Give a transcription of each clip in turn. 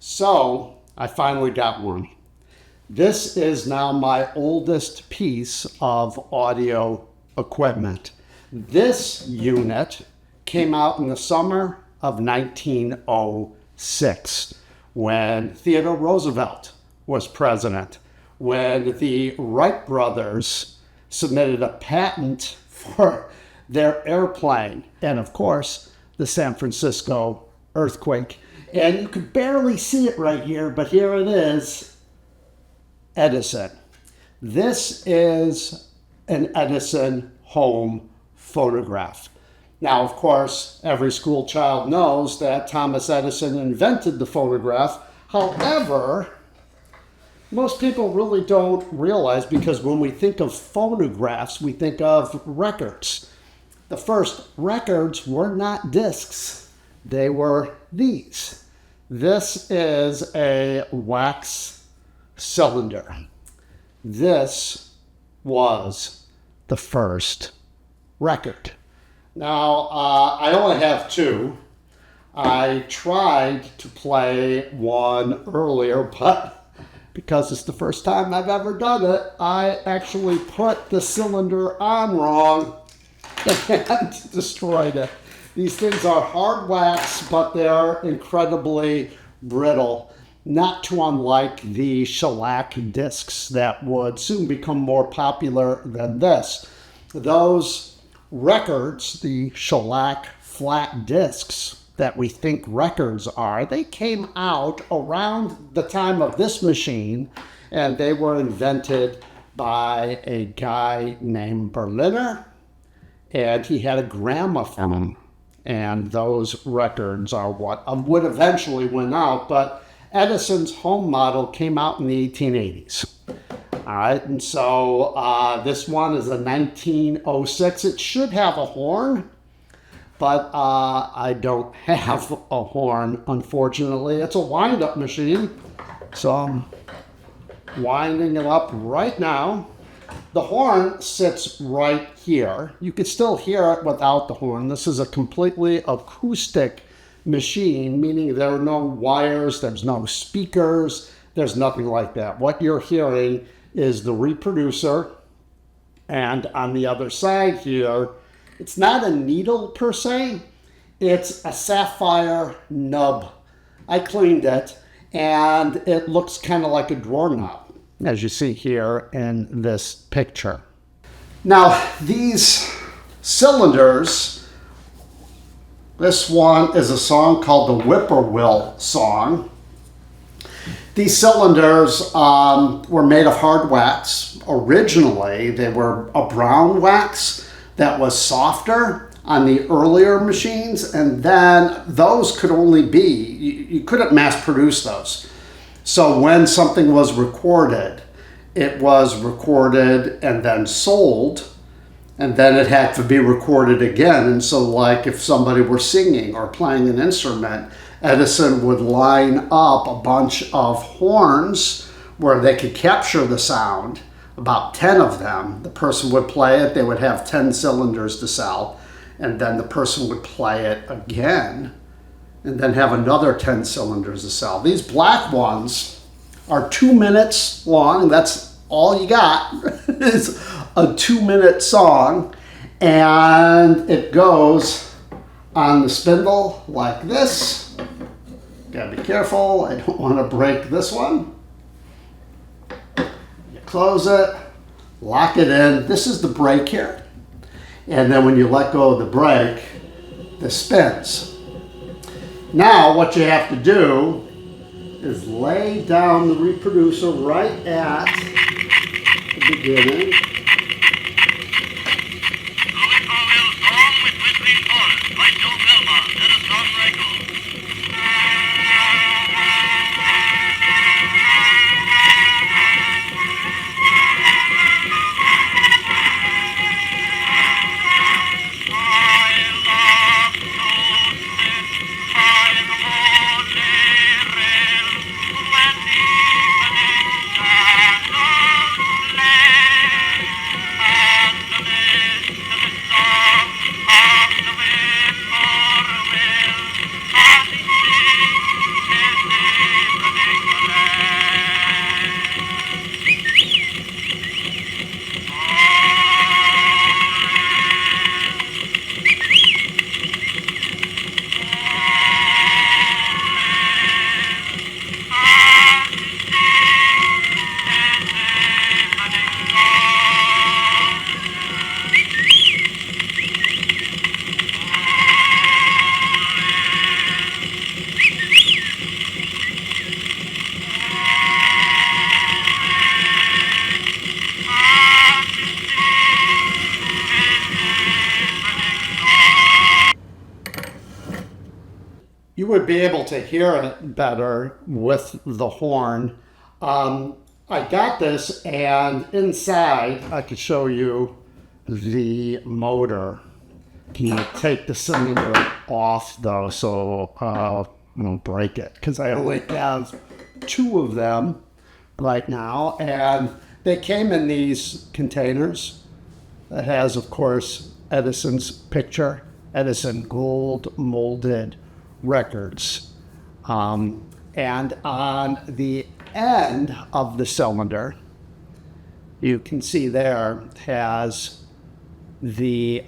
So I finally got one. This is now my oldest piece of audio equipment. This unit came out in the summer of 1906 when Theodore Roosevelt was president, when the Wright brothers submitted a patent for their airplane, and of course, the San Francisco earthquake. And you could barely see it right here, but here it is, Edison. This is an Edison home phonograph. Now, of course, every school child knows that Thomas Edison invented the phonograph. However, most people really don't realize, because when we think of phonographs, we think of records. The first records were not discs. They were these. This is a wax cylinder. This was the first record. Now, I only have two. I tried to play one earlier, but because it's the first time I've ever done it, I actually put the cylinder on wrong and destroyed it. These things are hard wax, but they're incredibly brittle, not too unlike the shellac discs that would soon become more popular than this. Those records, the shellac flat discs that we think records are, they came out around the time of this machine, and they were invented by a guy named Berliner, and he had a gramophone. And those records are what would eventually win out. But Edison's home model came out in the 1880s. All right, and so this one is a 1906. It should have a horn, but I don't have a horn, unfortunately. It's a wind-up machine, so I'm winding it up right now. The horn sits right here. You could still hear it without the horn. This is a completely acoustic machine, meaning there are no wires, there's no speakers, there's nothing like that. What you're hearing is the reproducer, and on the other side here, it's not a needle per se, it's a sapphire nub. I cleaned it, and it looks kind of like a drawer knob, as you see here in this picture. Now, these cylinders, this one is a song called the Whippoorwill Song. These cylinders were made of hard wax. Originally, they were a brown wax that was softer on the earlier machines, and then those could only be, you couldn't mass produce those. So when something was recorded, it was recorded and then sold, and then it had to be recorded again. And so like if somebody were singing or playing an instrument, Edison would line up a bunch of horns where they could capture the sound, about 10 of them. The person would play it, they would have 10 cylinders to sell, and then the person would play it again, and then have another 10 cylinders to sell. These black ones are 2 minutes long. That's all you got is a 2-minute song, and it goes on the spindle like this. Gotta be careful, I don't want to break this one. You close it, lock it in. This is the brake here, and then when you let go of the brake, this spins. Now what you have to do is lay down the reproducer right at the beginning. Whippoorwill Song with Whistling Chorus by Joe Belmont, Edison Records. you would be able to hear it better with the horn. I got this, and inside I could show you the motor. Can you take the cylinder off though, so I won't break it, because I only have 2 of them right now, and they came in these containers. It has, of course, Edison's picture, Edison gold molded records. And on the end of the cylinder, you can see there has the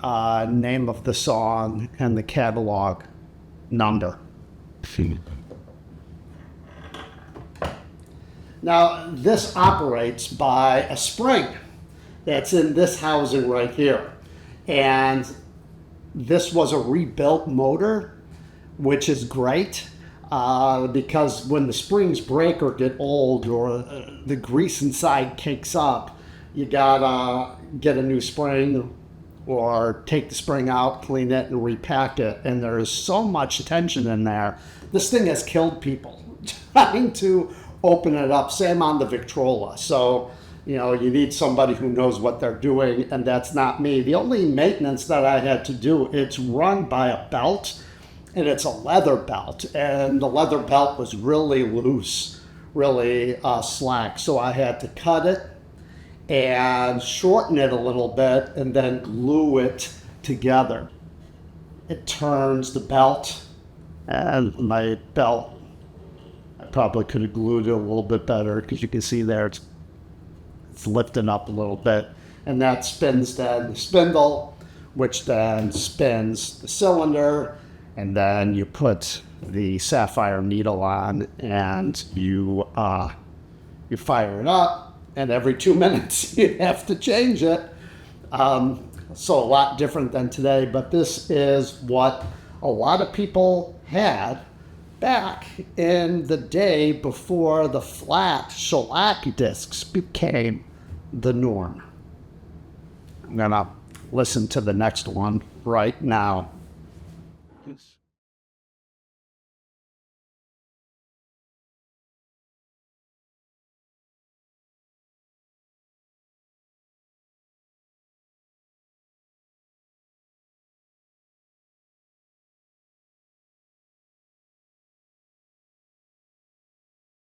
name of the song and the catalog number. Now, this operates by a spring that's in this housing right here. And this was a rebuilt motor, which is great because when the springs break or get old or the grease inside cakes up, you gotta get a new spring or take the spring out, clean it, and repack it. And there's so much tension in there. This thing has killed people trying to open it up. Same on the Victrola. So, you need somebody who knows what they're doing, and that's not me. The only maintenance that I had to do, it's run by a belt, and it's a leather belt, and the leather belt was really loose, really slack. So I had to cut it and shorten it a little bit and then glue it together. It turns the belt, and my belt, I probably could have glued it a little bit better, because you can see there it's lifting up a little bit, and that spins then the spindle, which then spins the cylinder, and then you put the sapphire needle on, and you fire it up, and every 2 minutes you have to change it. So a lot different than today, but this is what a lot of people had back in the day before the flat shellac discs became the norm. I'm gonna listen to the next one right now.